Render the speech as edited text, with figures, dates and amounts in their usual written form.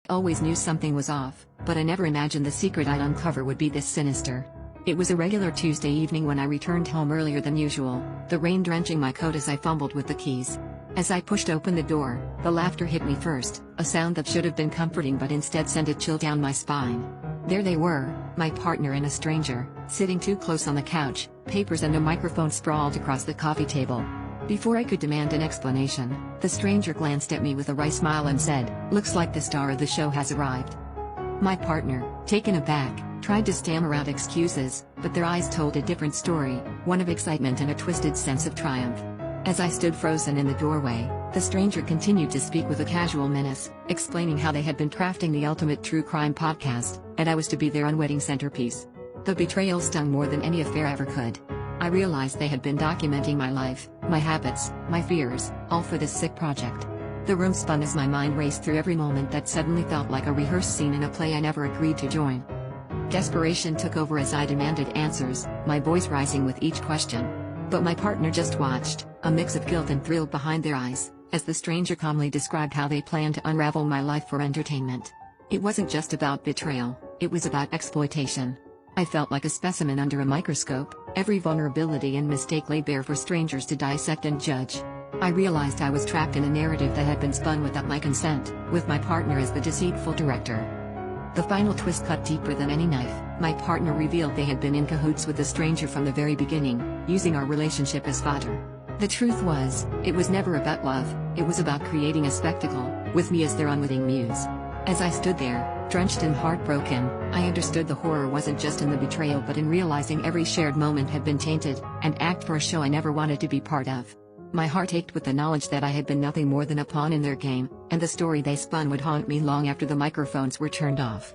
I always knew something was off, but I never imagined the secret I'd uncover would be this sinister. It was a regular Tuesday evening when I returned home earlier than usual, the rain drenching my coat as I fumbled with the keys. As I pushed open the door, the laughter hit me first, a sound that should have been comforting but instead sent a chill down my spine. There they were, my partner and a stranger, sitting too close on the couch, papers and a microphone sprawled across the coffee table. Before I could demand an explanation, the stranger glanced at me with a wry smile and said, "Looks like the star of the show has arrived." My partner, taken aback, tried to stammer out excuses, but their eyes told a different story, one of excitement and a twisted sense of triumph. As I stood frozen in the doorway, the stranger continued to speak with a casual menace, explaining how they had been crafting the ultimate true crime podcast, and I was to be their unwitting centerpiece. The betrayal stung more than any affair ever could. I realized they had been documenting my life, my habits, my fears, all for this sick project. The room spun as my mind raced through every moment that suddenly felt like a rehearsed scene in a play I never agreed to join. Desperation took over as I demanded answers, my voice rising with each question. But my partner just watched, a mix of guilt and thrill behind their eyes, as the stranger calmly described how they planned to unravel my life for entertainment. It wasn't just about betrayal, it was about exploitation. I felt like a specimen under a microscope, every vulnerability and mistake laid bare for strangers to dissect and judge. I realized I was trapped in a narrative that had been spun without my consent, with my partner as the deceitful director. The final twist cut deeper than any knife. My partner revealed they had been in cahoots with the stranger from the very beginning, using our relationship as fodder. The truth was, it was never about love, it was about creating a spectacle, with me as their unwitting muse. As I stood there, drenched and heartbroken, I understood the horror wasn't just in the betrayal but in realizing every shared moment had been tainted, an act for a show I never wanted to be part of. My heart ached with the knowledge that I had been nothing more than a pawn in their game, and the story they spun would haunt me long after the microphones were turned off.